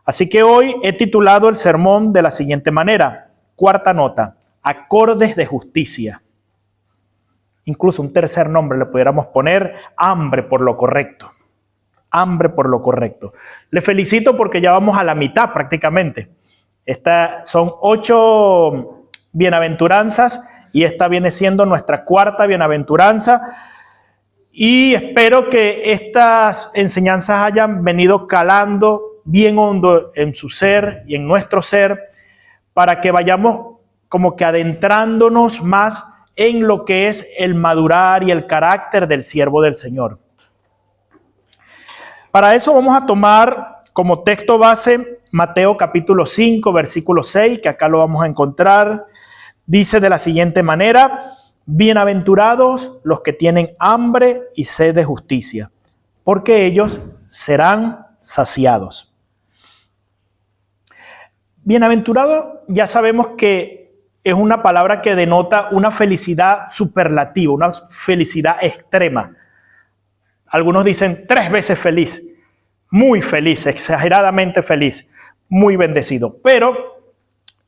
Así que hoy he titulado el sermón de la siguiente manera. Cuarta nota, acordes de justicia. Incluso un tercer nombre le pudiéramos poner, hambre por lo correcto. Hambre por lo correcto. Le felicito porque ya vamos a la mitad prácticamente. Estas son 8 bienaventuranzas y esta viene siendo nuestra cuarta bienaventuranza. Y espero que estas enseñanzas hayan venido calando bien hondo en su ser y en nuestro ser para que vayamos como que adentrándonos más en lo que es el madurar y el carácter del siervo del Señor. Para eso vamos a tomar como texto base Mateo capítulo 5, versículo 6, que acá lo vamos a encontrar. Dice de la siguiente manera: bienaventurados los que tienen hambre y sed de justicia, porque ellos serán saciados. Bienaventurado, ya sabemos que es una palabra que denota una felicidad superlativa, una felicidad extrema. Algunos dicen 3 veces feliz, muy feliz, exageradamente feliz, muy bendecido. Pero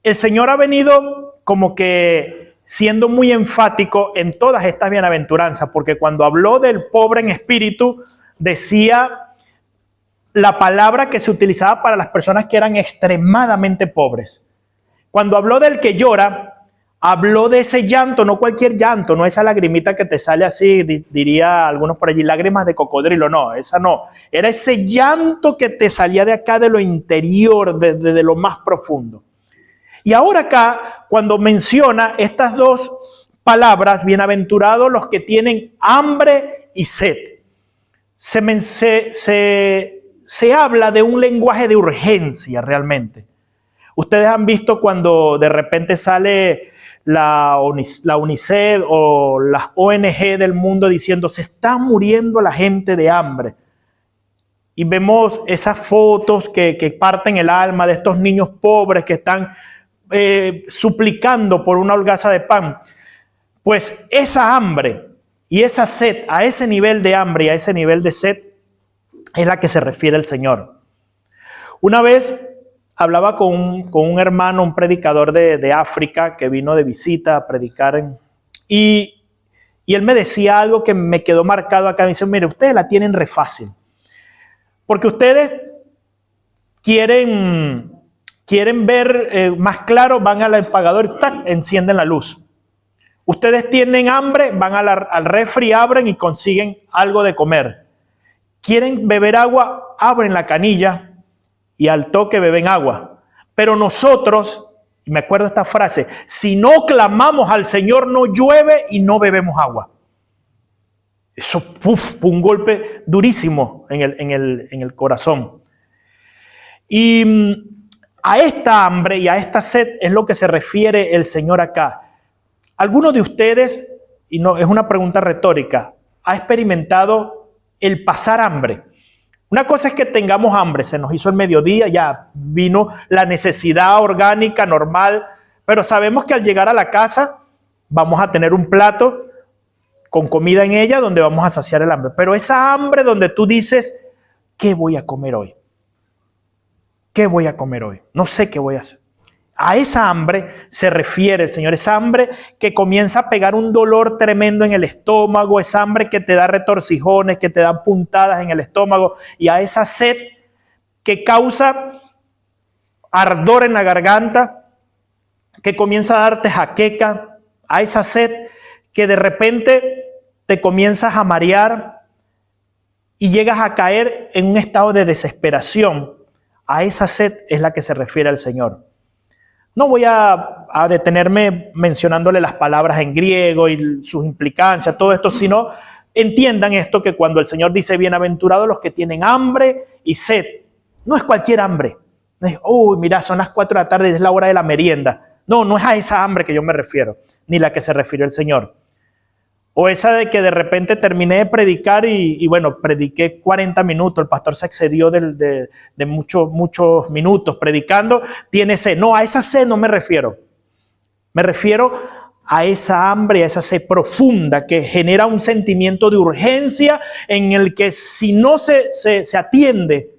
el Señor ha venido como que siendo muy enfático en todas estas bienaventuranzas, porque cuando habló del pobre en espíritu, decía la palabra que se utilizaba para las personas que eran extremadamente pobres. Cuando habló del que llora, habló de ese llanto, no cualquier llanto, no esa lagrimita que te sale así, diría algunos por allí, lágrimas de cocodrilo, no, esa no. Era ese llanto que te salía de acá, de lo interior, de lo más profundo. Y ahora acá, cuando menciona estas 2 palabras, bienaventurados los que tienen hambre y sed, se habla de un lenguaje de urgencia realmente. Ustedes han visto cuando de repente sale la UNICEF o las ONG del mundo diciendo se está muriendo la gente de hambre. Y vemos esas fotos que parten el alma de estos niños pobres que están suplicando por una holgaza de pan. Pues esa hambre y esa sed, a ese nivel de hambre y a ese nivel de sed, es la que se refiere el Señor. Una vez hablaba con un hermano, un predicador de África que vino de visita a predicar y él me decía algo que me quedó marcado acá. Me dice, mire, ustedes la tienen re fácil. Porque ustedes quieren ver más claro, van al apagador y ¡tac!, encienden la luz. Ustedes tienen hambre, van al refri, abren y consiguen algo de comer. Quieren beber agua, abren la canilla y al toque beben agua. Pero nosotros, y me acuerdo esta frase, si no clamamos al Señor no llueve y no bebemos agua. Eso fue un golpe durísimo en el corazón. Y a esta hambre y a esta sed es lo que se refiere el Señor acá. ¿Alguno de ustedes, y no es una pregunta retórica, ha experimentado el pasar hambre? Una cosa es que tengamos hambre, se nos hizo el mediodía, ya vino la necesidad orgánica normal, pero sabemos que al llegar a la casa vamos a tener un plato con comida en ella donde vamos a saciar el hambre. Pero esa hambre donde tú dices, ¿qué voy a comer hoy? ¿Qué voy a comer hoy? No sé qué voy a hacer. A esa hambre se refiere el Señor, esa hambre que comienza a pegar un dolor tremendo en el estómago, esa hambre que te da retorcijones, que te dan puntadas en el estómago, y a esa sed que causa ardor en la garganta, que comienza a darte jaqueca, a esa sed que de repente te comienzas a marear y llegas a caer en un estado de desesperación. A esa sed es la que se refiere el Señor. No voy a detenerme mencionándole las palabras en griego y sus implicancias, todo esto, sino entiendan esto, que cuando el Señor dice bienaventurados los que tienen hambre y sed, no es cualquier hambre. No es, mira, son las 4 de la tarde, es la hora de la merienda. No, no es a esa hambre que yo me refiero, ni la que se refirió el Señor. O esa de que de repente terminé de predicar y bueno, prediqué 40 minutos, el pastor se excedió de muchos minutos predicando, tiene sed. No, a esa sed no me refiero. Me refiero a esa hambre, a esa sed profunda que genera un sentimiento de urgencia en el que si no se atiende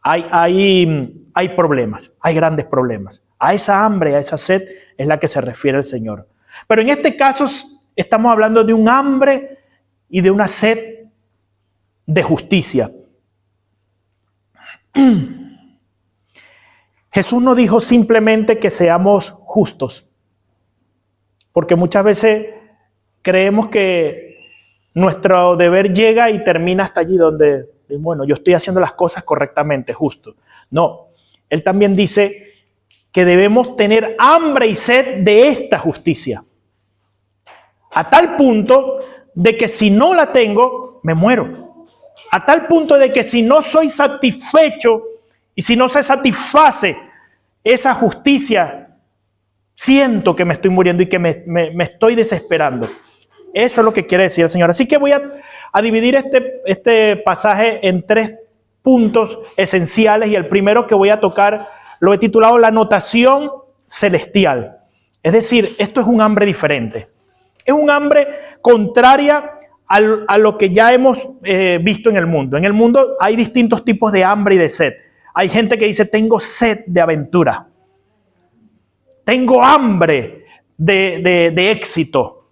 hay problemas, hay grandes problemas. A esa hambre, a esa sed es la que se refiere el Señor. Pero en este caso estamos hablando de un hambre y de una sed de justicia. Jesús no dijo simplemente que seamos justos, porque muchas veces creemos que nuestro deber llega y termina hasta allí donde, bueno, yo estoy haciendo las cosas correctamente, justo. No, Él también dice que debemos tener hambre y sed de esta justicia, a tal punto de que si no la tengo, me muero. A tal punto de que si no soy satisfecho y si no se satisface esa justicia, siento que me estoy muriendo y que me estoy desesperando. Eso es lo que quiere decir el Señor. Así que voy a dividir este pasaje en 3 puntos esenciales, y el primero que voy a tocar lo he titulado la notación celestial. Es decir, esto es un hambre diferente. Es un hambre contraria a lo que ya hemos visto en el mundo. En el mundo hay distintos tipos de hambre y de sed. Hay gente que dice, tengo sed de aventura. Tengo hambre de éxito.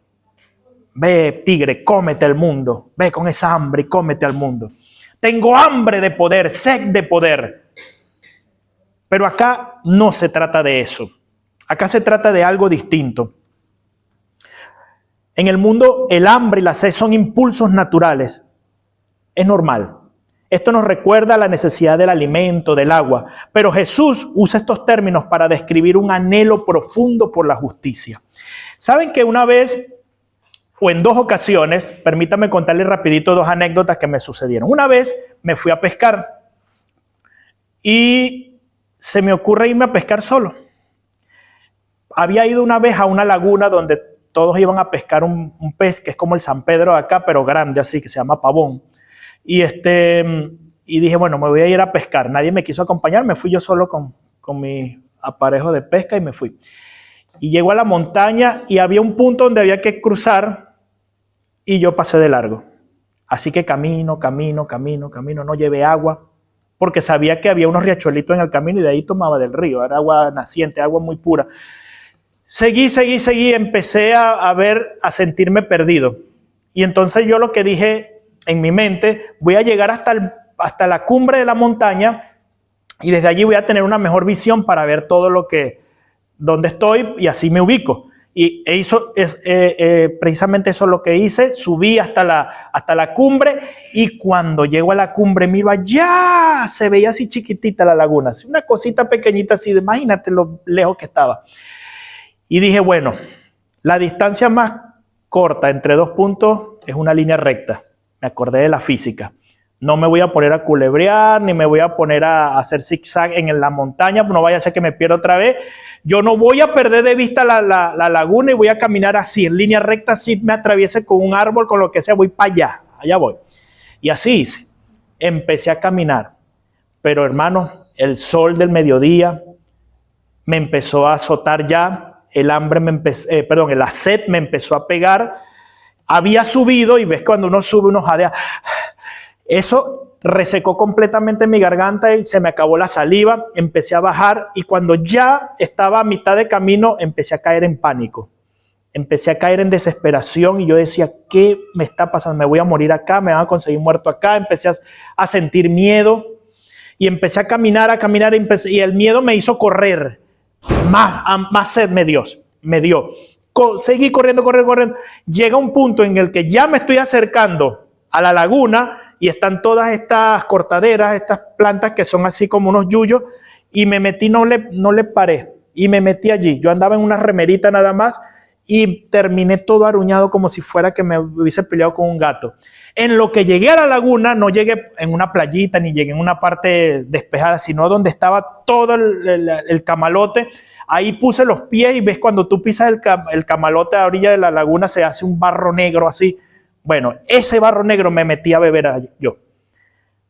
Ve, tigre, cómete al mundo. Ve con esa hambre y cómete al mundo. Tengo hambre de poder, sed de poder. Pero acá no se trata de eso. Acá se trata de algo distinto. En el mundo, el hambre y la sed son impulsos naturales. Es normal. Esto nos recuerda la necesidad del alimento, del agua. Pero Jesús usa estos términos para describir un anhelo profundo por la justicia. ¿Saben que una vez, o en 2 ocasiones, permítame contarles rapidito 2 anécdotas que me sucedieron? Una vez me fui a pescar y se me ocurre irme a pescar solo. Había ido una vez a una laguna donde todos iban a pescar un pez que es como el San Pedro de acá, pero grande así, que se llama pavón. Y dije, bueno, me voy a ir a pescar. Nadie me quiso acompañar, me fui yo solo con mi aparejo de pesca y me fui. Y llego a la montaña y había un punto donde había que cruzar y yo pasé de largo. Así que camino, no llevé agua, porque sabía que había unos riachuelitos en el camino y de ahí tomaba del río, era agua naciente, agua muy pura. Seguí, empecé a sentirme perdido. Y entonces yo lo que dije en mi mente, voy a llegar hasta la cumbre de la montaña y desde allí voy a tener una mejor visión para ver todo dónde estoy y así me ubico. Y precisamente eso es lo que hice, subí hasta la cumbre y cuando llego a la cumbre miro allá, se veía así chiquitita la laguna, así una cosita pequeñita así, imagínate lo lejos que estaba. Y dije, bueno, la distancia más corta entre 2 puntos es una línea recta. Me acordé de la física. No me voy a poner a culebrear, ni me voy a poner a hacer zigzag en la montaña, no vaya a ser que me pierda otra vez. Yo no voy a perder de vista la laguna y voy a caminar así, en línea recta, así me atraviese con un árbol, con lo que sea, voy para allá voy. Y así hice. Empecé a caminar. Pero hermano, el sol del mediodía me empezó a azotar ya. La sed me empezó a pegar. Había subido y ves cuando uno sube, uno jadea. Eso resecó completamente mi garganta y se me acabó la saliva. Empecé a bajar y cuando ya estaba a mitad de camino, empecé a caer en pánico. Empecé a caer en desesperación y yo decía, ¿qué me está pasando? Me voy a morir acá, me van a conseguir muerto acá. Empecé a sentir miedo y empecé a caminar y el miedo me hizo correr. Más sed me dio. Seguí corriendo. Llega un punto en el que ya me estoy acercando a la laguna y están todas estas cortaderas, estas plantas que son así como unos yuyos, y me metí, no le paré, y me metí allí. Yo andaba en una remerita nada más y terminé todo aruñado como si fuera que me hubiese peleado con un gato. En lo que llegué a la laguna, no llegué en una playita ni llegué en una parte despejada, sino donde estaba todo el camalote. Ahí puse los pies y ves cuando tú pisas el camalote a la orilla de la laguna se hace un barro negro así. Bueno, ese barro negro me metí a beber yo.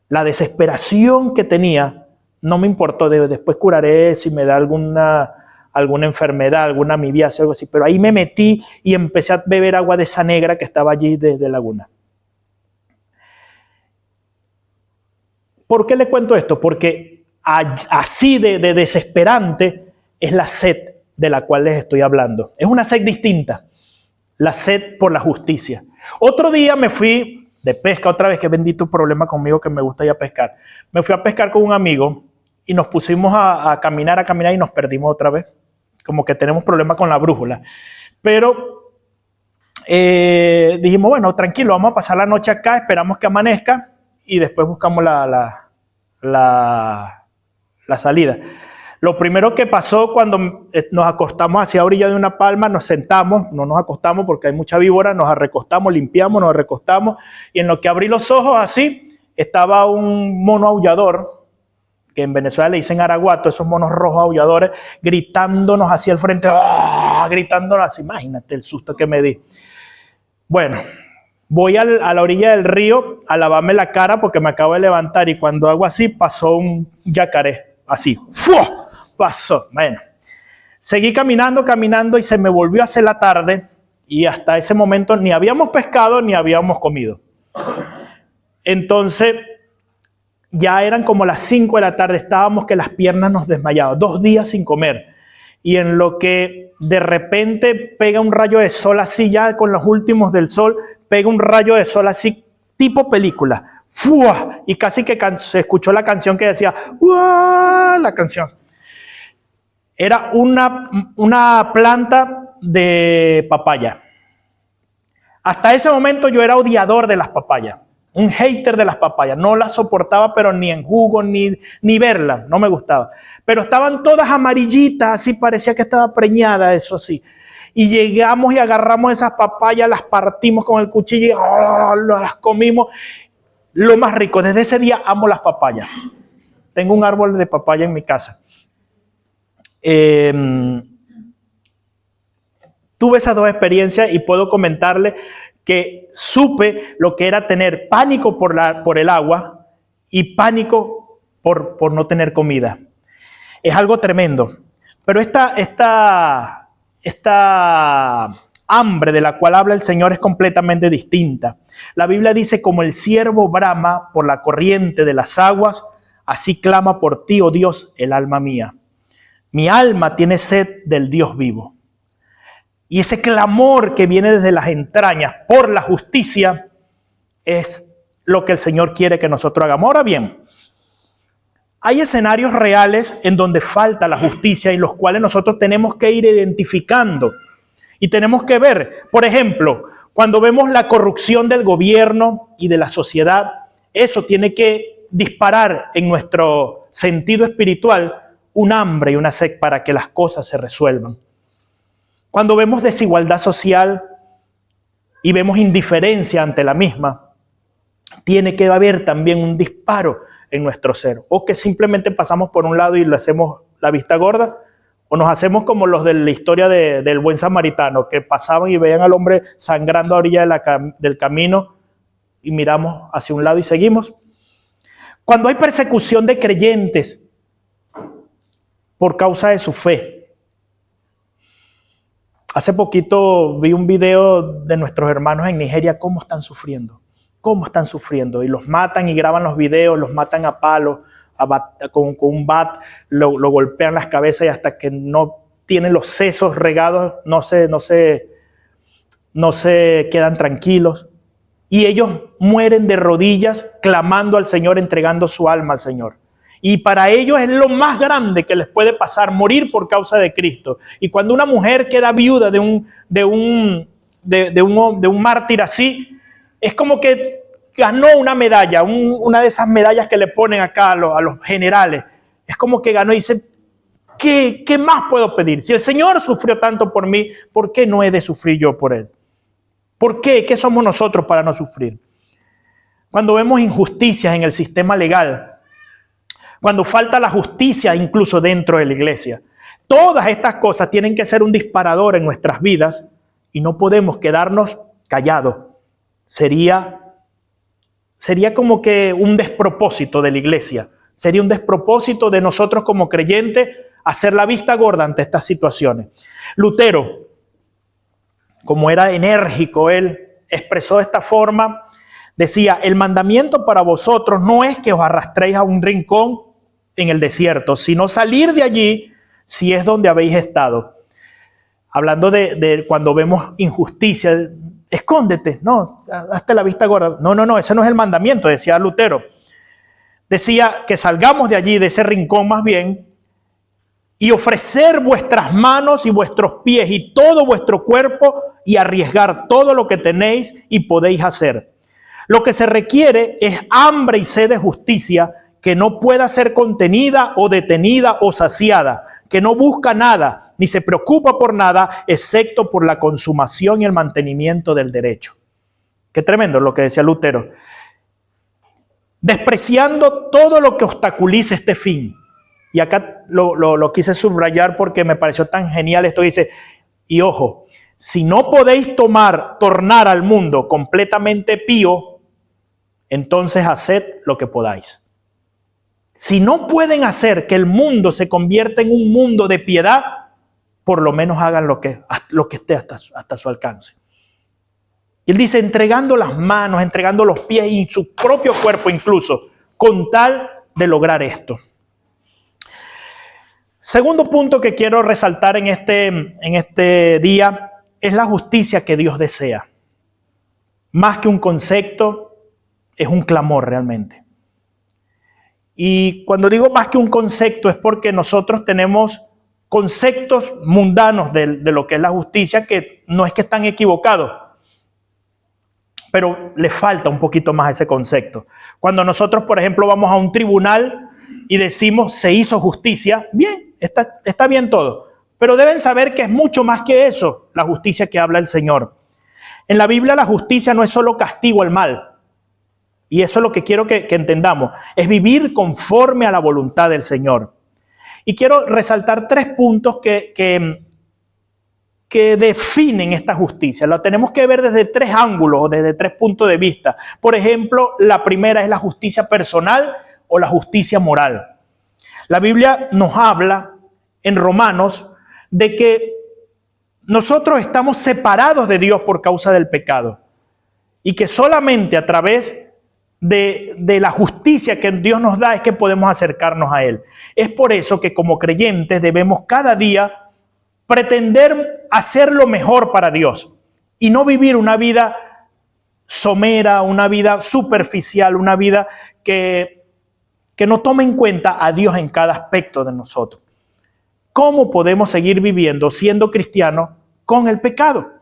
La desesperación que tenía no me importó. Después curaré si me da alguna enfermedad, alguna amibiasis, algo así. Pero ahí me metí y empecé a beber agua de esa negra que estaba allí desde la laguna. ¿Por qué le cuento esto? Porque así de desesperante es la sed de la cual les estoy hablando. Es una sed distinta, la sed por la justicia. Otro día me fui de pesca, otra vez, que bendito problema conmigo que me gusta ir a pescar. Me fui a pescar con un amigo y nos pusimos a caminar y nos perdimos otra vez. Como que tenemos problemas con la brújula. Pero dijimos, bueno, tranquilo, vamos a pasar la noche acá, esperamos que amanezca y después buscamos la salida. Lo primero que pasó cuando nos acostamos hacia la orilla de una palma, nos sentamos, no nos acostamos porque hay mucha víbora, nos recostamos, limpiamos, nos recostamos y en lo que abrí los ojos así, estaba un mono aullador, que en Venezuela le dicen araguato, esos monos rojos aulladores, gritándonos hacia el frente, gritándonos así, imagínate el susto que me di. Bueno, voy a la orilla del río a lavarme la cara porque me acabo de levantar y cuando hago así pasó un yacaré, así, ¡fua! Pasó. Bueno, seguí caminando y se me volvió a hacer la tarde y hasta ese momento ni habíamos pescado ni habíamos comido. Entonces ya eran como las 5 de la tarde, estábamos que las piernas nos desmayaban, 2 días sin comer. Y en lo que de repente pega un rayo de sol así, ya con los últimos del sol, pega un rayo de sol así, tipo película. ¡Fua! Y casi que se escuchó la canción que decía, ¡Uah! La canción. Era una planta de papaya. Hasta ese momento yo era odiador de las papayas, un hater de las papayas. No las soportaba, pero ni en jugo, ni verlas, no me gustaba. Pero estaban todas amarillitas, así parecía que estaba preñada, eso sí. Y llegamos y agarramos esas papayas, las partimos con el cuchillo y las comimos. Lo más rico, desde ese día amo las papayas. Tengo un árbol de papaya en mi casa. Tuve esas 2 experiencias y puedo comentarle que supe lo que era tener pánico por el agua y pánico por no tener comida. Es algo tremendo. Pero esta hambre de la cual habla el Señor es completamente distinta. La Biblia dice, como el ciervo brama por la corriente de las aguas, así clama por ti, oh Dios, el alma mía. Mi alma tiene sed del Dios vivo. Y ese clamor que viene desde las entrañas por la justicia es lo que el Señor quiere que nosotros hagamos. Ahora bien, hay escenarios reales en donde falta la justicia y los cuales nosotros tenemos que ir identificando y tenemos que ver. Por ejemplo, cuando vemos la corrupción del gobierno y de la sociedad, eso tiene que disparar en nuestro sentido espiritual un hambre y una sed para que las cosas se resuelvan. Cuando vemos desigualdad social y vemos indiferencia ante la misma, tiene que haber también un disparo en nuestro ser. O que simplemente pasamos por un lado y le hacemos la vista gorda, o nos hacemos como los de la historia del buen samaritano, que pasaban y veían al hombre sangrando a orilla del camino y miramos hacia un lado y seguimos. Cuando hay persecución de creyentes por causa de su fe. Hace poquito vi un video de nuestros hermanos en Nigeria, cómo están sufriendo, y los matan y graban los videos, los matan a palos, con un bat, lo golpean las cabezas y hasta que no tienen los sesos regados, no se quedan tranquilos. Y ellos mueren de rodillas, clamando al Señor, entregando su alma al Señor. Y para ellos es lo más grande que les puede pasar, morir por causa de Cristo. Y cuando una mujer queda viuda de un mártir así, es como que ganó una medalla, una de esas medallas que le ponen acá a los generales. Es como que ganó y dice, ¿qué más puedo pedir? Si el Señor sufrió tanto por mí, ¿por qué no he de sufrir yo por Él? ¿Por qué? ¿Qué somos nosotros para no sufrir? Cuando vemos injusticias en el sistema legal, cuando falta la justicia incluso dentro de la iglesia, todas estas cosas tienen que ser un disparador en nuestras vidas y no podemos quedarnos callados. Sería como que un despropósito de la iglesia, sería un despropósito de nosotros como creyentes hacer la vista gorda ante estas situaciones. Lutero, como era enérgico, él expresó de esta forma Decía, el mandamiento para vosotros no es que os arrastréis a un rincón en el desierto, sino salir de allí si es donde habéis estado. Hablando de cuando vemos injusticia, escóndete, no, hazte la vista gorda. No, ese no es el mandamiento, decía Lutero. Decía que salgamos de allí, de ese rincón más bien, y ofrecer vuestras manos y vuestros pies y todo vuestro cuerpo y arriesgar todo lo que tenéis y podéis hacer. Lo que se requiere es hambre y sed de justicia que no pueda ser contenida o detenida o saciada, que no busca nada ni se preocupa por nada excepto por la consumación y el mantenimiento del derecho. Qué tremendo lo que decía Lutero. Despreciando todo lo que obstaculice este fin. Y acá lo quise subrayar porque me pareció tan genial. Esto dice, y ojo, si no podéis tornar al mundo completamente pío, entonces haced lo que podáis. Si no pueden hacer que el mundo se convierta en un mundo de piedad, por lo menos hagan lo que esté hasta su alcance. Y él dice, entregando las manos, entregando los pies y su propio cuerpo incluso, con tal de lograr esto. Segundo punto que quiero resaltar en este día es la justicia que Dios desea. Más que un concepto, es un clamor realmente. Y cuando digo más que un concepto es porque nosotros tenemos conceptos mundanos de lo que es la justicia que no es que están equivocados, pero le falta un poquito más ese concepto. Cuando nosotros, por ejemplo, vamos a un tribunal y decimos se hizo justicia, bien, está bien todo, pero deben saber que es mucho más que eso, la justicia que habla el Señor. En la Biblia la justicia no es solo castigo al mal, y eso es lo que quiero que entendamos, es vivir conforme a la voluntad del Señor. Y quiero resaltar 3 puntos que definen esta justicia. Lo tenemos que ver desde 3 ángulos o desde 3 puntos de vista. Por ejemplo, la primera es la justicia personal o la justicia moral. La Biblia nos habla en Romanos de que nosotros estamos separados de Dios por causa del pecado y que solamente a través de la justicia que Dios nos da es que podemos acercarnos a Él. Es por eso que como creyentes debemos cada día pretender hacer lo mejor para Dios y no vivir una vida somera, una vida superficial, una vida que no tome en cuenta a Dios en cada aspecto de nosotros. ¿Cómo podemos seguir viviendo siendo cristianos con el pecado?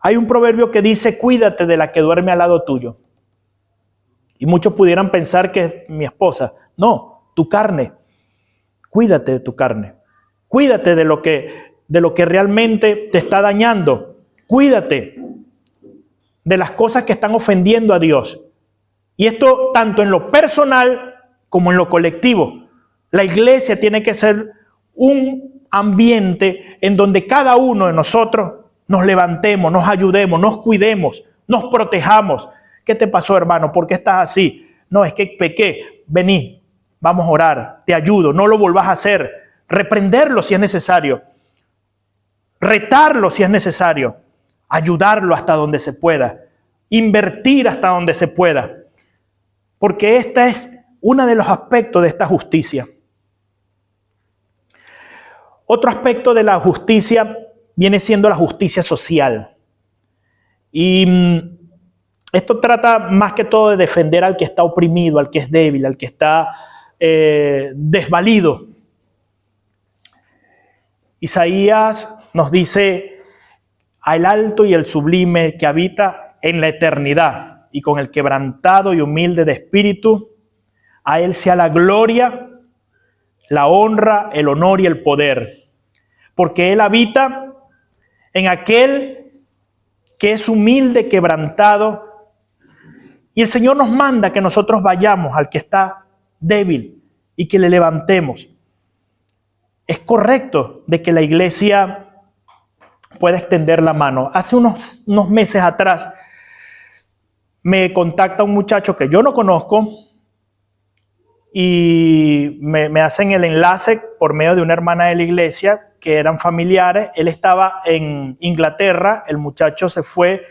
Hay un proverbio que dice, cuídate de la que duerme al lado tuyo. Y muchos pudieran pensar que es mi esposa. No, tu carne. Cuídate de tu carne. Cuídate de lo que realmente te está dañando. Cuídate de las cosas que están ofendiendo a Dios. Y esto tanto en lo personal como en lo colectivo. La iglesia tiene que ser un ambiente en donde cada uno de nosotros nos levantemos, nos ayudemos, nos cuidemos, nos protejamos. ¿Qué te pasó, hermano? ¿Por qué estás así? No, es que pequé. Vení, vamos a orar, te ayudo, no lo volvás a hacer. Reprenderlo si es necesario. Retarlo si es necesario. Ayudarlo hasta donde se pueda. Invertir hasta donde se pueda. Porque esta es uno de los aspectos de esta justicia. Otro aspecto de la justicia viene siendo la justicia social. Y esto trata más que todo de defender al que está oprimido, al que es débil, al que está desvalido. Isaías nos dice, al alto y el sublime que habita en la eternidad y con el quebrantado y humilde de espíritu, a él sea la gloria, la honra, el honor y el poder, porque él habita en aquel que es humilde, quebrantado. Y el Señor nos manda que nosotros vayamos al que está débil y que le levantemos. Es correcto de que la iglesia pueda extender la mano. Hace unos meses atrás me contacta un muchacho que yo no conozco y me hacen el enlace por medio de una hermana de la iglesia que eran familiares. Él estaba en Inglaterra, el muchacho se fue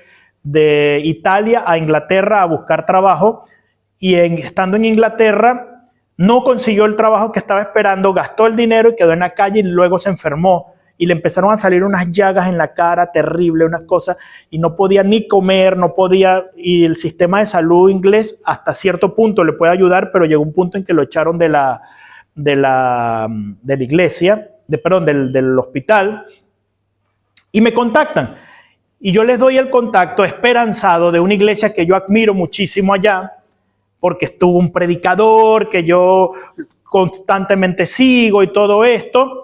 de Italia a Inglaterra a buscar trabajo y estando en Inglaterra no consiguió el trabajo que estaba esperando, gastó el dinero y quedó en la calle y luego se enfermó y le empezaron a salir unas llagas en la cara terrible, unas cosas, y no podía ni comer, no podía, y el sistema de salud inglés hasta cierto punto le puede ayudar, pero llegó un punto en que lo echaron de la iglesia, del hospital, y me contactan. Y yo les doy el contacto esperanzado de una iglesia que yo admiro muchísimo allá, porque estuvo un predicador que yo constantemente sigo y todo esto.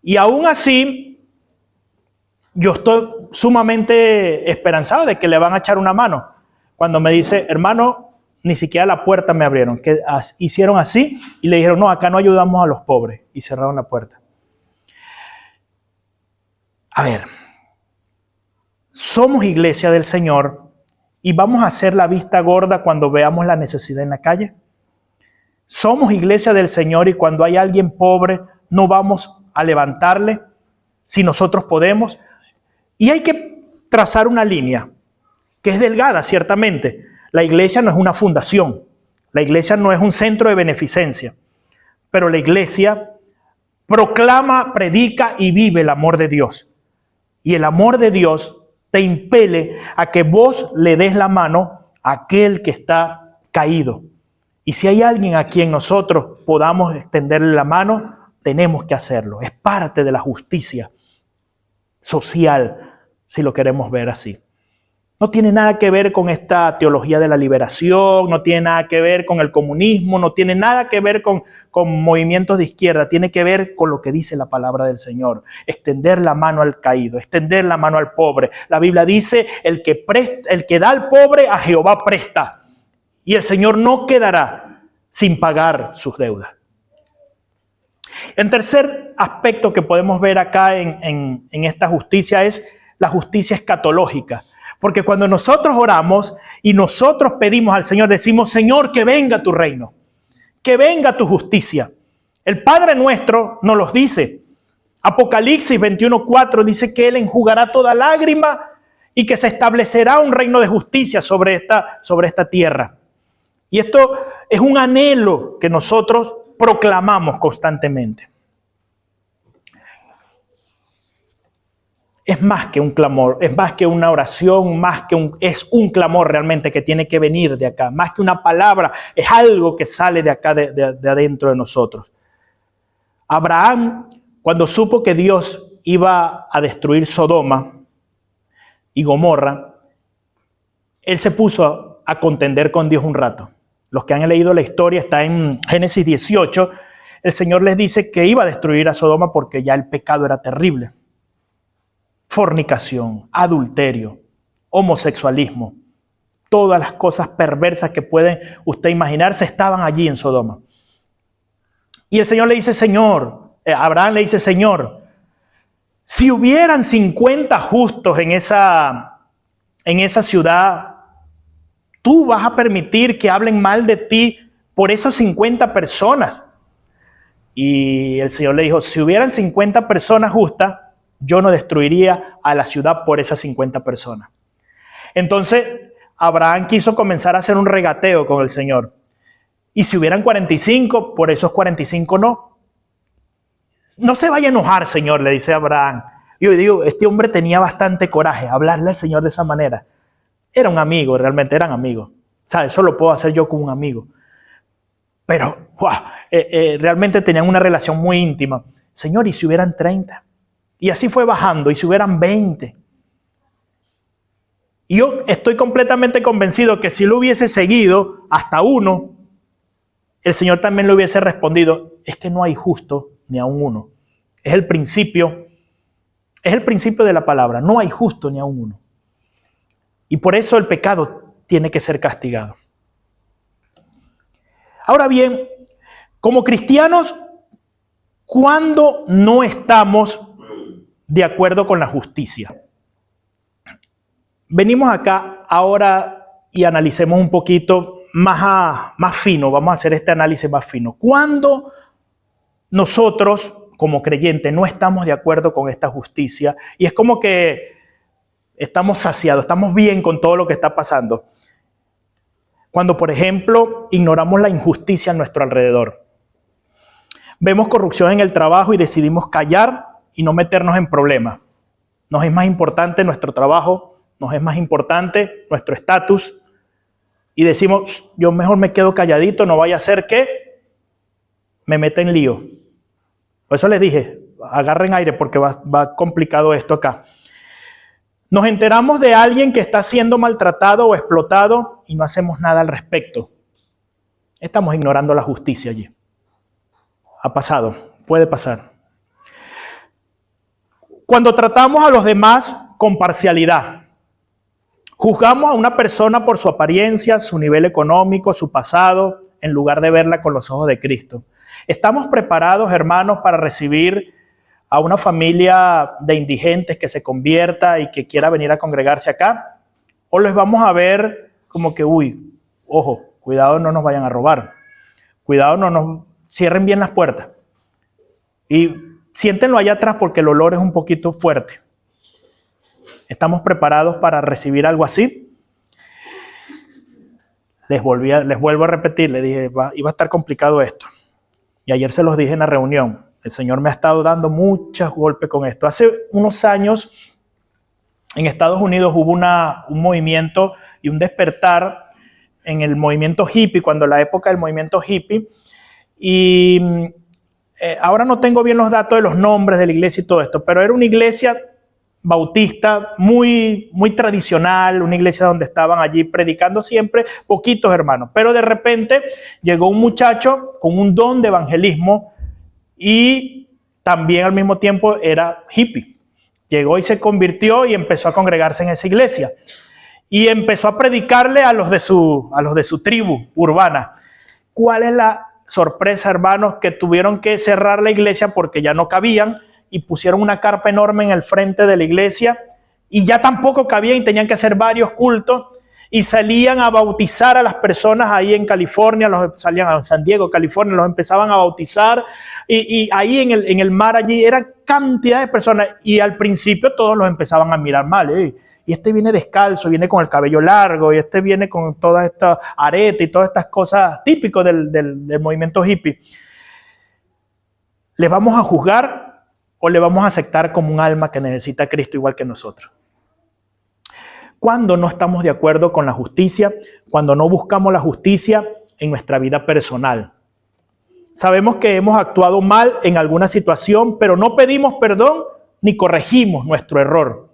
Y aún así, yo estoy sumamente esperanzado de que le van a echar una mano. Cuando me dice, hermano, ni siquiera la puerta me abrieron. Que hicieron así y le dijeron, no, acá no ayudamos a los pobres. Y cerraron la puerta. A ver, somos iglesia del Señor y vamos a hacer la vista gorda cuando veamos la necesidad en la calle. Somos iglesia del Señor y cuando hay alguien pobre no vamos a levantarle si nosotros podemos. Y hay que trazar una línea que es delgada, ciertamente. La iglesia no es una fundación, la iglesia no es un centro de beneficencia, pero la iglesia proclama, predica y vive el amor de Dios. Y el amor de Dios te impele a que vos le des la mano a aquel que está caído. Y si hay alguien a quien nosotros podamos extenderle la mano, tenemos que hacerlo. Es parte de la justicia social, si lo queremos ver así. No tiene nada que ver con esta teología de la liberación, no tiene nada que ver con el comunismo, no tiene nada que ver con movimientos de izquierda, tiene que ver con lo que dice la palabra del Señor. Extender la mano al caído, extender la mano al pobre. La Biblia dice, el que da al pobre a Jehová presta, y el Señor no quedará sin pagar sus deudas. El tercer aspecto que podemos ver acá en esta justicia es la justicia escatológica. Porque cuando nosotros oramos y nosotros pedimos al Señor, decimos, Señor, que venga tu reino, que venga tu justicia. El Padre nuestro nos los dice. Apocalipsis 21:4 dice que Él enjugará toda lágrima y que se establecerá un reino de justicia sobre esta tierra. Y esto es un anhelo que nosotros proclamamos constantemente. Es más que un clamor, es más que una oración, es un clamor realmente que tiene que venir de acá, más que una palabra, es algo que sale de acá, de adentro de nosotros. Abraham, cuando supo que Dios iba a destruir Sodoma y Gomorra, él se puso a contender con Dios un rato. Los que han leído la historia, está en Génesis 18, el Señor les dice que iba a destruir a Sodoma porque ya el pecado era terrible. Fornicación, adulterio, homosexualismo, todas las cosas perversas que pueden usted imaginarse estaban allí en Sodoma. Y el Señor le dice, Abraham le dice, Señor, si hubieran 50 justos en esa ciudad, ¿tú vas a permitir que hablen mal de ti por esas 50 personas? Y el Señor le dijo, si hubieran 50 personas justas, yo no destruiría a la ciudad por esas 50 personas. Entonces, Abraham quiso comenzar a hacer un regateo con el Señor. Y si hubieran 45, por esos 45 no. No se vaya a enojar, Señor, le dice Abraham. Yo digo, este hombre tenía bastante coraje, hablarle al Señor de esa manera. Era un amigo, realmente eran amigos. ¿Sabes? Eso lo puedo hacer yo con un amigo. Pero, realmente tenían una relación muy íntima. Señor, ¿y si hubieran 30? Y así fue bajando, y si hubieran 20. Y yo estoy completamente convencido que si lo hubiese seguido hasta 1, el Señor también le hubiese respondido, es que no hay justo ni a un 1. Es el principio de la palabra, no hay justo ni a un 1. Y por eso el pecado tiene que ser castigado. Ahora bien, como cristianos, ¿cuándo no estamos de acuerdo con la justicia? Venimos acá ahora y analicemos un poquito más fino, vamos a hacer este análisis más fino. ¿Cuándo nosotros, como creyentes, no estamos de acuerdo con esta justicia? Y es como que estamos saciados, estamos bien con todo lo que está pasando. Cuando, por ejemplo, ignoramos la injusticia a nuestro alrededor. Vemos corrupción en el trabajo y decidimos callar y no meternos en problemas. Nos es más importante nuestro trabajo, nos es más importante nuestro estatus y decimos, yo mejor me quedo calladito, no vaya a ser que me meta en lío. Por eso les dije, agarren aire porque va complicado esto acá. Nos enteramos de alguien que está siendo maltratado o explotado y no hacemos nada al respecto. Estamos ignorando la justicia allí. Ha pasado, puede pasar. Cuando tratamos a los demás con parcialidad, juzgamos a una persona por su apariencia, su nivel económico, su pasado, en lugar de verla con los ojos de Cristo. ¿Estamos preparados, hermanos, para recibir a una familia de indigentes que se convierta y que quiera venir a congregarse acá? ¿O les vamos a ver como que, uy, ojo, cuidado, no nos vayan a robar? Cuidado, no nos cierren bien las puertas. Y siéntenlo allá atrás porque el olor es un poquito fuerte. ¿Estamos preparados para recibir algo así? Les vuelvo a repetir, les dije, iba a estar complicado esto. Y ayer se los dije en la reunión. El Señor me ha estado dando muchos golpes con esto. Hace unos años, en Estados Unidos hubo un movimiento y un despertar en el movimiento hippie, cuando la época del movimiento hippie. Y ahora no tengo bien los datos de los nombres de la iglesia y todo esto, pero era una iglesia bautista muy, muy tradicional, una iglesia donde estaban allí predicando siempre poquitos hermanos. Pero de repente llegó un muchacho con un don de evangelismo y también al mismo tiempo era hippie. Llegó y se convirtió y empezó a congregarse en esa iglesia. Y empezó a predicarle a los de su tribu urbana. ¿Cuál es la sorpresa, hermanos? Que tuvieron que cerrar la iglesia porque ya no cabían y pusieron una carpa enorme en el frente de la iglesia y ya tampoco cabían y tenían que hacer varios cultos y salían a bautizar a las personas ahí en California, salían a San Diego, California, los empezaban a bautizar y ahí en el mar allí eran cantidad de personas y al principio todos los empezaban a mirar mal. Y este viene descalzo, viene con el cabello largo y este viene con todas estas aretes y todas estas cosas típicas del movimiento hippie. ¿Les vamos a juzgar o le vamos a aceptar como un alma que necesita a Cristo igual que nosotros? Cuando no estamos de acuerdo con la justicia, cuando no buscamos la justicia en nuestra vida personal. Sabemos que hemos actuado mal en alguna situación, pero no pedimos perdón ni corregimos nuestro error.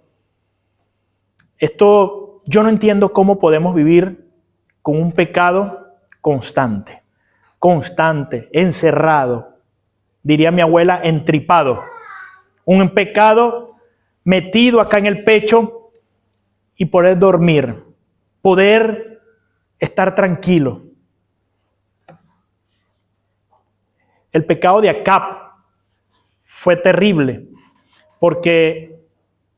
Esto yo no entiendo cómo podemos vivir con un pecado constante, encerrado. Diría mi abuela, entripado. Un pecado metido acá en el pecho y poder dormir, poder estar tranquilo. El pecado de Acab fue terrible porque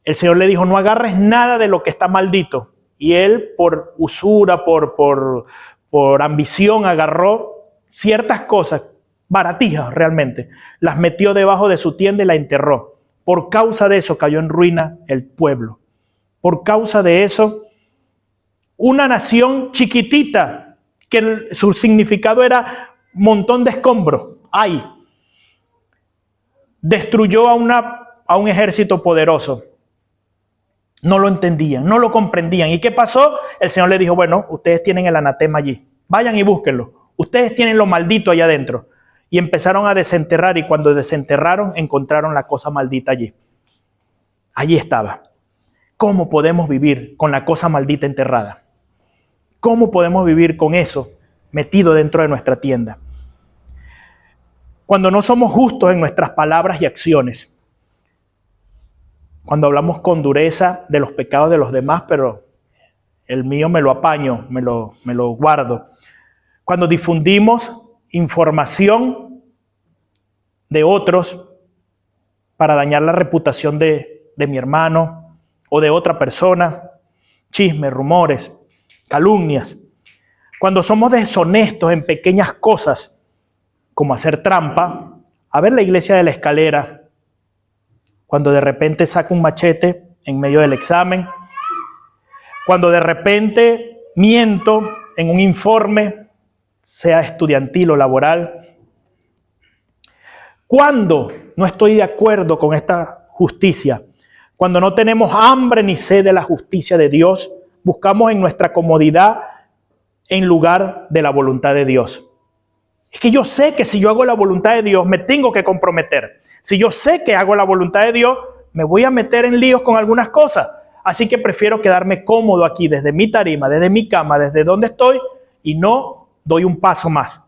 el Señor le dijo, no agarres nada de lo que está maldito. Y él, por usura, por ambición, agarró ciertas cosas, baratijas realmente, las metió debajo de su tienda y la enterró. Por causa de eso cayó en ruina el pueblo. Por causa de eso, una nación chiquitita, que su significado era montón de escombros, destruyó a un ejército poderoso. No lo entendían, no lo comprendían. ¿Y qué pasó? El Señor le dijo, bueno, ustedes tienen el anatema allí, vayan y búsquenlo. Ustedes tienen lo maldito allá adentro. Y empezaron a desenterrar y cuando desenterraron encontraron la cosa maldita allí. Allí estaba. ¿Cómo podemos vivir con la cosa maldita enterrada? ¿Cómo podemos vivir con eso metido dentro de nuestra tienda? Cuando no somos justos en nuestras palabras y acciones. Cuando hablamos con dureza de los pecados de los demás, pero el mío me lo apaño, me lo guardo. Cuando difundimos información de otros para dañar la reputación de mi hermano o de otra persona, chismes, rumores, calumnias. Cuando somos deshonestos en pequeñas cosas, como hacer trampa, a ver la iglesia de la escalera, cuando de repente saca un machete en medio del examen Cuando de repente miento en un informe, sea estudiantil o laboral. Cuando no estoy de acuerdo con esta justicia. Cuando no tenemos hambre ni sed de la justicia de Dios, buscamos en nuestra comodidad en lugar de la voluntad de Dios. Es que yo sé que si yo hago la voluntad de Dios, me tengo que comprometer. Si yo sé que hago la voluntad de Dios, me voy a meter en líos con algunas cosas. Así que prefiero quedarme cómodo aquí, desde mi tarima, desde mi cama, desde donde estoy, y no doy un paso más.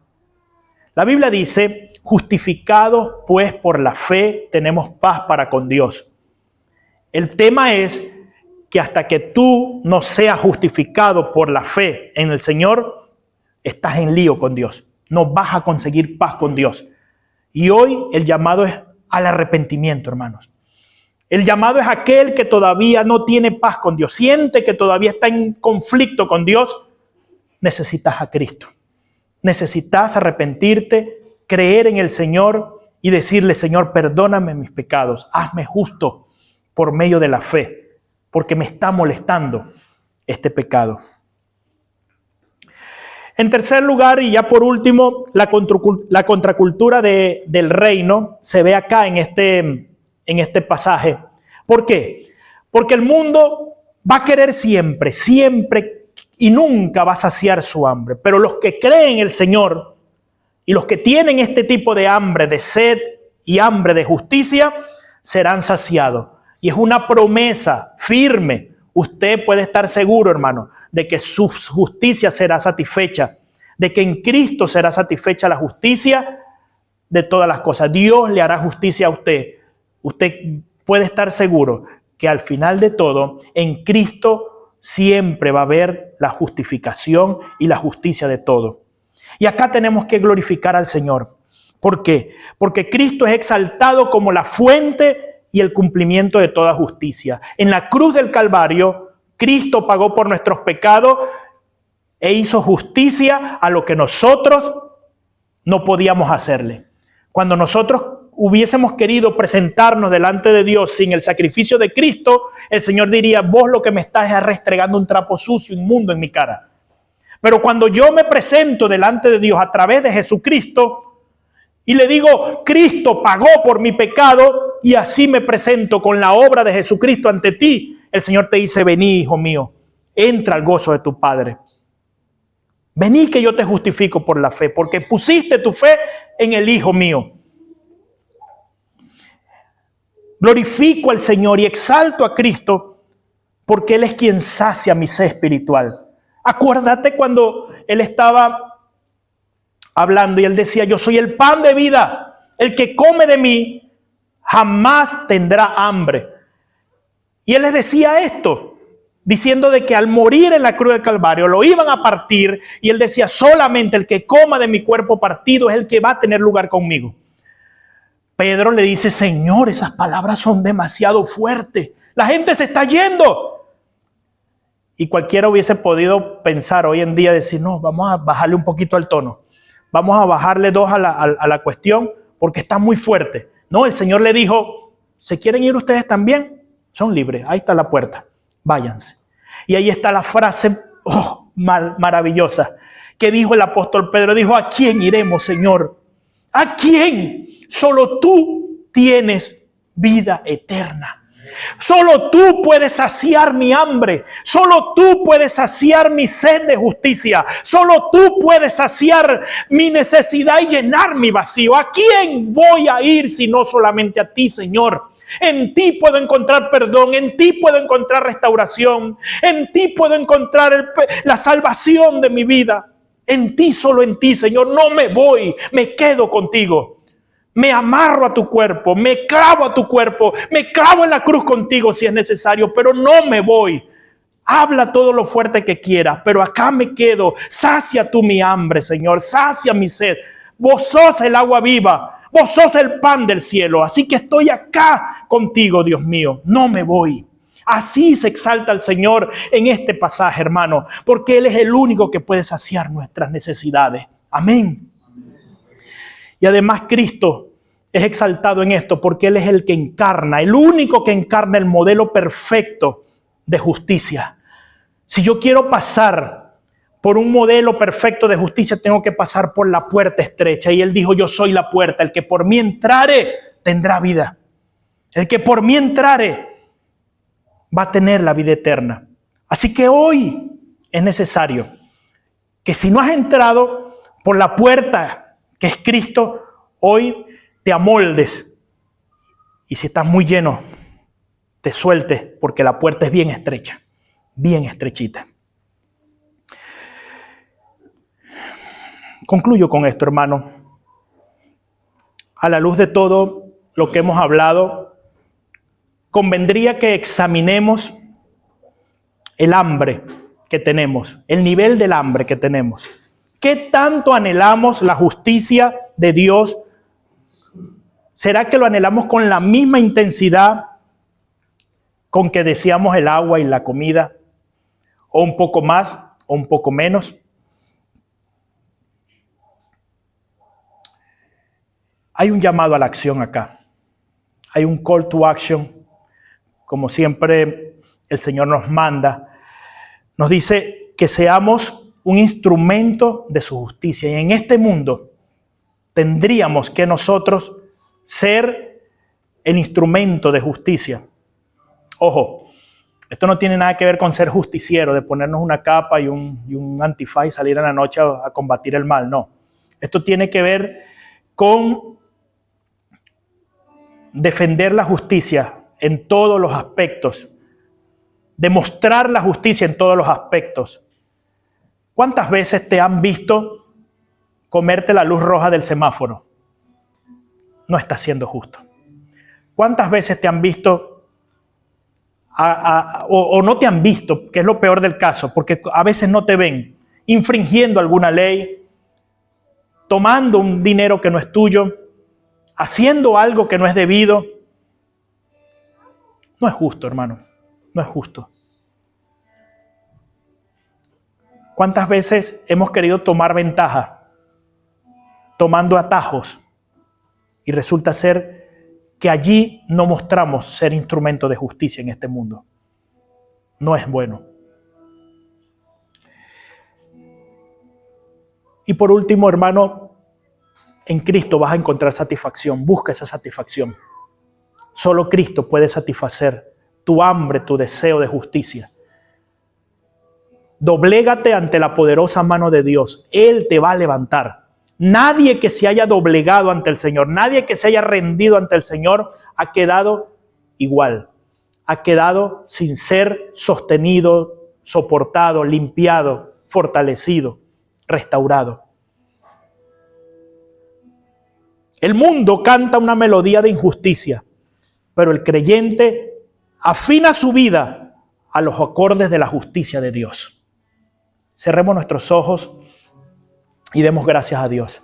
La Biblia dice, justificados pues por la fe, tenemos paz para con Dios. El tema es que hasta que tú no seas justificado por la fe en el Señor, estás en lío con Dios. No vas a conseguir paz con Dios. Y hoy el llamado es al arrepentimiento, hermanos. El llamado es aquel que todavía no tiene paz con Dios, siente que todavía está en conflicto con Dios. Necesitas a Cristo. Necesitas arrepentirte, creer en el Señor y decirle, Señor, perdóname mis pecados, hazme justo por medio de la fe, porque me está molestando este pecado. En tercer lugar, y ya por último, la contracultura del reino se ve acá en este pasaje. ¿Por qué? Porque el mundo va a querer siempre, siempre y nunca va a saciar su hambre. Pero los que creen en el Señor y los que tienen este tipo de hambre, de sed y hambre de justicia, serán saciados. Y es una promesa firme. Usted puede estar seguro, hermano, de que su justicia será satisfecha, de que en Cristo será satisfecha la justicia de todas las cosas. Dios le hará justicia a usted. Usted puede estar seguro que al final de todo, en Cristo siempre va a haber la justificación y la justicia de todo. Y acá tenemos que glorificar al Señor. ¿Por qué? Porque Cristo es exaltado como la fuente y el cumplimiento de toda justicia. En la cruz del Calvario, Cristo pagó por nuestros pecados e hizo justicia a lo que nosotros no podíamos hacerle. Cuando nosotros hubiésemos querido presentarnos delante de Dios sin el sacrificio de Cristo, el Señor diría, vos lo que me estás es restregando un trapo sucio, inmundo en mi cara. Pero cuando yo me presento delante de Dios a través de Jesucristo y le digo, Cristo pagó por mi pecado, y así me presento con la obra de Jesucristo ante ti, el Señor te dice, vení, hijo mío, entra al gozo de tu Padre. Vení que yo te justifico por la fe, porque pusiste tu fe en el Hijo mío. Glorifico al Señor y exalto a Cristo, porque Él es quien sacia mi sed espiritual. Acuérdate cuando Él estaba hablando y Él decía, yo soy el pan de vida, el que come de mí jamás tendrá hambre. Y Él les decía esto, diciendo de que al morir en la cruz del Calvario lo iban a partir, y Él decía, solamente el que coma de mi cuerpo partido es el que va a tener lugar conmigo. Pedro le dice, Señor, esas palabras son demasiado fuertes, la gente se está yendo. Y cualquiera hubiese podido pensar hoy en día, decir, no, vamos a bajarle un poquito al tono, vamos a bajarle 2 a la cuestión, porque está muy fuerte. No, el Señor le dijo, ¿se quieren ir ustedes también? Son libres, ahí está la puerta, váyanse. Y ahí está la frase maravillosa que dijo el apóstol Pedro. Dijo, ¿a quién iremos, Señor? ¿A quién? Solo tú tienes vida eterna. Solo tú puedes saciar mi hambre. Solo tú puedes saciar mi sed de justicia. Solo tú puedes saciar mi necesidad y llenar mi vacío. ¿A quién voy a ir si no solamente a ti, Señor? En ti puedo encontrar perdón, en ti puedo encontrar restauración, en ti puedo encontrar la salvación de mi vida. En ti, solo en ti, Señor. No me voy, me quedo contigo. Me amarro a tu cuerpo, me clavo a tu cuerpo, me clavo en la cruz contigo si es necesario, pero no me voy. Habla todo lo fuerte que quieras, pero acá me quedo. Sacia tú mi hambre, Señor, sacia mi sed. Vos sos el agua viva, vos sos el pan del cielo, así que estoy acá contigo, Dios mío, no me voy. Así se exalta el Señor en este pasaje, hermano, porque Él es el único que puede saciar nuestras necesidades. Amén. Y además Cristo es exaltado en esto porque Él es el que encarna, el único que encarna el modelo perfecto de justicia. Si yo quiero pasar por un modelo perfecto de justicia, tengo que pasar por la puerta estrecha. Y Él dijo, yo soy la puerta, el que por mí entrare tendrá vida. El que por mí entrare va a tener la vida eterna. Así que hoy es necesario que si no has entrado por la puerta que es Cristo, hoy te amoldes. Y si estás muy lleno, te sueltes, porque la puerta es bien estrecha, bien estrechita. Concluyo con esto, hermano. A la luz de todo lo que hemos hablado, convendría que examinemos el hambre que tenemos, el nivel del hambre que tenemos. ¿Qué tanto anhelamos la justicia de Dios? ¿Será que lo anhelamos con la misma intensidad con que deseamos el agua y la comida? ¿O un poco más o un poco menos? Hay un llamado a la acción acá. Hay un call to action. Como siempre el Señor nos manda. Nos dice que seamos un instrumento de su justicia. Y en este mundo tendríamos que nosotros ser el instrumento de justicia. Ojo, esto no tiene nada que ver con ser justiciero, de ponernos una capa y un antifaz y salir a la noche a combatir el mal. No. Esto tiene que ver con defender la justicia en todos los aspectos. Demostrar la justicia en todos los aspectos. ¿Cuántas veces te han visto comerte la luz roja del semáforo? No estás siendo justo. ¿Cuántas veces te han visto o no te han visto, que es lo peor del caso, porque a veces no te ven, infringiendo alguna ley, tomando un dinero que no es tuyo, haciendo algo que no es debido? No es justo, hermano. No es justo. ¿Cuántas veces hemos querido tomar ventaja, tomando atajos, y resulta ser que allí no mostramos ser instrumento de justicia en este mundo? No es bueno. Y por último, hermano, en Cristo vas a encontrar satisfacción. Busca esa satisfacción. Solo Cristo puede satisfacer tu hambre, tu deseo de justicia. Doblégate ante la poderosa mano de Dios. Él te va a levantar. Nadie que se haya doblegado ante el Señor, nadie que se haya rendido ante el Señor ha quedado igual. Ha quedado sin ser sostenido, soportado, limpiado, fortalecido, restaurado. El mundo canta una melodía de injusticia, pero el creyente afina su vida a los acordes de la justicia de Dios. Cerremos nuestros ojos y demos gracias a Dios.